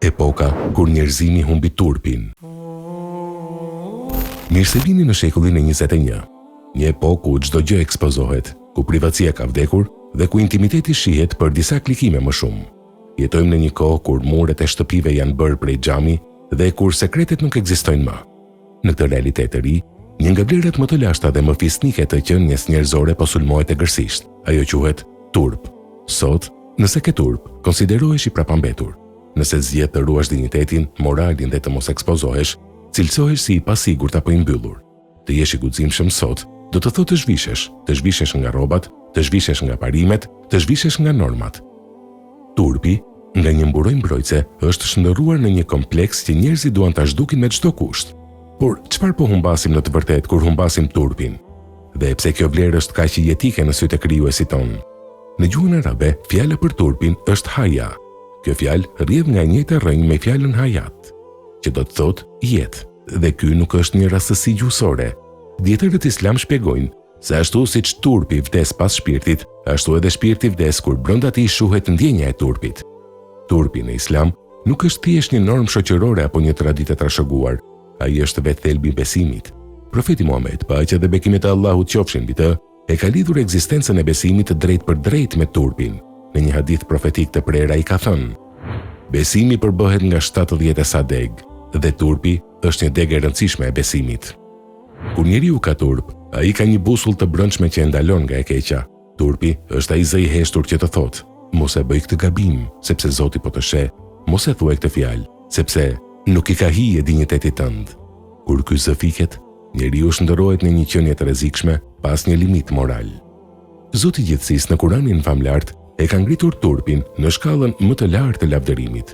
Epoka kur njerëzimi humbi turpin. Mirë se vini në shekullin e 21, një epokë ku çdo gjë ekspozohet, ku privatësia ka vdekur dhe ku intimiteti shihet për disa klikime më shumë. Jetojmë në një kohë kur muret e shtëpive janë bërë prej xhami dhe kur sekretet nuk ekzistojnë më. Në këtë realitet të ri, një nga vlerat më të lashta dhe më fisnike të qenies njerëzore po sulmohet egërsisht. Ajo quhet turp. Sot, nëse ke turp, konsiderohesh i prapambetur. Nëse zgjedh të ruash dinjitetin, moralin dhe të mos ekspozohesh, cilësohesh si i pasigurt apo i mbyllur. Të jesh i guximshëm sot, do të thotë të zhvishesh nga rrobat, të zhvishesh nga parimet, të zhvishesh nga normat. Turpi, nga një mburoj mbrojtëse, është shndërruar në një kompleks që njerëzit duan ta zhdukin me çdo kusht. Por çfarë po humbasim në të vërtetë kur humbasim turpin? Dhe pse kjo vlerë është kaq jetike në sytë e krijuesit ton? Në gjuhën arabe, fjala për turpin është haya. Kjo fjalë rrjedh nga njëjta rrënjë me fjalën hayat, që do të thotë jetë, dhe ky nuk është një rastësi gjuhësore. Dietarët islam shpjegojnë se ashtu siç turpi vdes pas shpirtit, ashtu edhe shpirti vdes kur brenda tij shuhet ndjenja e turpit. Turpi në islam nuk është thjesht një normë shoqërore apo një traditë e trashëguar, ai është vetë thelbi i besimit. Profeti Muhammed, paqja dhe bekimet e Allahut qofshin mbi të, e ka lidhur ekzistencën e besimit drejt për drejt me turpin. Në një hadith profetik të prerë ai ka thënë: besimi përbëhet nga 70 sadeg, dhe turpi është një degë e rëndësishme e besimit. Kur njeriu ka turp, ai ka një busull të brendshme që e ndalon nga e keqja. Turpi është ai zë i heshtur që të thotë: mos e bëj këtë gabim, sepse Zoti po të sheh, mos e thuaj këtë fjalë, sepse nuk i ka hije dinjitetit tënd. Kur ky zë fiket, njeriu shndërrohet në një qenie të rrezikshme pas një limit moral. Zoti i gjithësisë në Kuranin famlart e ka ngritur turpin në shkallën më të lartë të lavdërimit.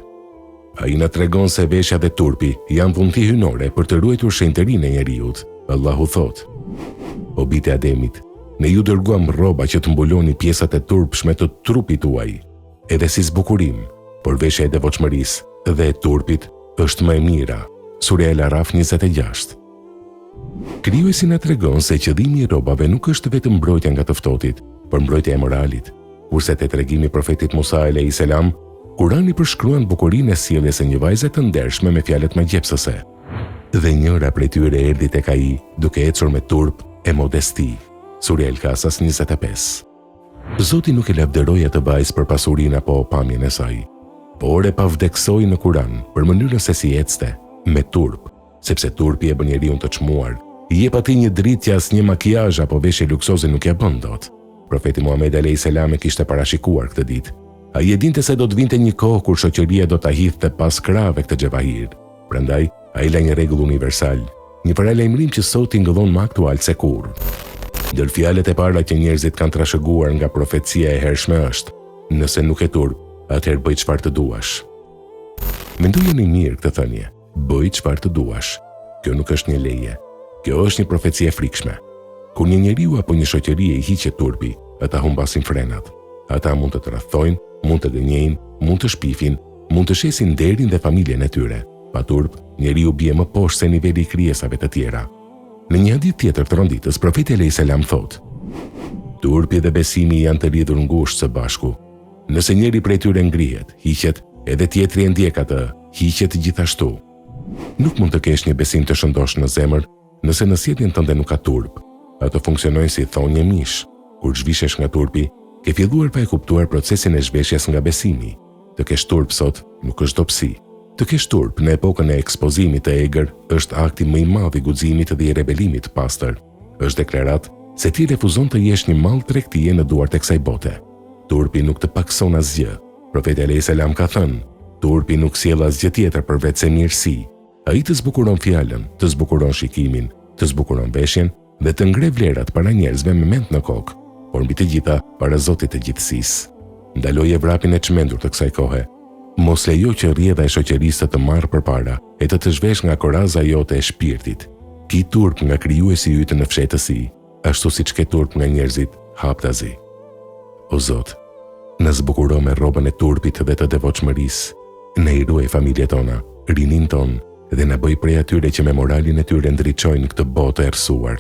Ai na tregon se veshja dhe turpi janë dhunti hyjnore për të ruajtur shenjtërinë e njeriut. Allahu thot: o bijtë e Ademit, ne ju dërguam rroba që të mbuloni pjesët e turpshme të trupit tuaj, edhe si zbukurim, por veshja e devotshmërisë dhe e turpit është më e mira. Surja El-Araf 26. Krijuesi na tregon se qëllimi i rrobave nuk është vetëm mbrojtja nga të ftohtit, por mbrojtja e moralit. Kurse te tregimi i profetit Musa alayhis salam, Kurani përshkruan bukurinë e sjelljes së një vajze të ndershme me fjalët mëngjepsëse. Dhe njëra prej tyre erdhi tek ai, duke ecur me turp e modesti. Surja El-Kasas 25. Zoti nuk e lavdëroi atë vajzë për pasurinë apo pamjen e saj, por e pavdeksoi në Kuran për mënyrën se si ecte, me turp, sepse turpi e bën njeriu të çmuar, i jep atij një dritë që asnjë makijazh apo veshje luksoze nuk ja bën dot. Profeti Muhammed alayhis salam e kishte parashikuar këtë ditë. Ai e dinte se do të vinte një kohë kur shoqëria do ta hidhte pas krave këtë xhavahir. Prandaj ai la një rregull universal, një paralajmërim që sot i ngëllon më aktual se kurrë. Ndër fjalët e para që njerëzit kanë trashëguar nga profecia e hershme është: nëse nuk e turp, atëherë bëj çfarë të duash. Mendojeni mirë këtë thënie: bëj çfarë të duash. Kjo nuk është një leje. Kjo është një profeci e frikshme. Kur një njeriu apo një shoqëri i hiqet turpi, ata humbasin frenat. Ata mund të tradhtojnë, mund të gënjejnë, mund të shpifin, mund të shesin nderin dhe familjen e tyre. Pa turp, njeriu bie më poshtë se niveli i krijesave të tjera. Në një hadith tjetër të rënditës, profeti alayhis salam thotë: turpi dhe besimi janë të lidhur ngushtë së bashku. Nëse njëri prej tyre ngrihet, hiqet, edhe tjetri e ndjek atë, hiqet gjithashtu. Nuk mund të kesh një besim të shëndosh në zemër nëse në sjelljen tënde nuk ka turp. Ato funksionojnë si thonjë mish. Kur zhvishesh nga turpi, ke filluar pa e kuptuar procesin e zhveshjes nga besimi. Të kesh turp sot nuk është dobësi. Të kesh turp në epokën e ekspozimit të egër është akti më i madh i guximit dhe i rebelimit të pastër. Është deklarat se ti refuzon të jesh një mall tregtie në duart e kësaj bote. Turpi nuk të pakson asgjë. Profeti alayhis salam ka thënë: turpi nuk sjell asgjë tjetër përveç se mirësi. Ai të zbukuron fjalën, të zbukuron shikimin, të zbukuron veshjen dhe të ngre vlerat para njerëzve me mend në kokë, por mbi të gjitha para Zotit të gjithësisë. Ndaloje vrapin e çmendur të kësaj kohe. Mos lejo që rrjedha e shoqërisë të marrë përpara e të zhvesh nga koraza jote e shpirtit. Ki turp nga krijuesi yt në fshehtësi, ashtu siç ke turp nga njerëzit haptazi. O Zot, na zbukuro me rrobën e turpit dhe të devotshmërisë. Na i ruaj familjet tona, rinin ton, dhe na bëj prej atyre që me moralin e tyre ndriçojnë këtë botë e errësuar.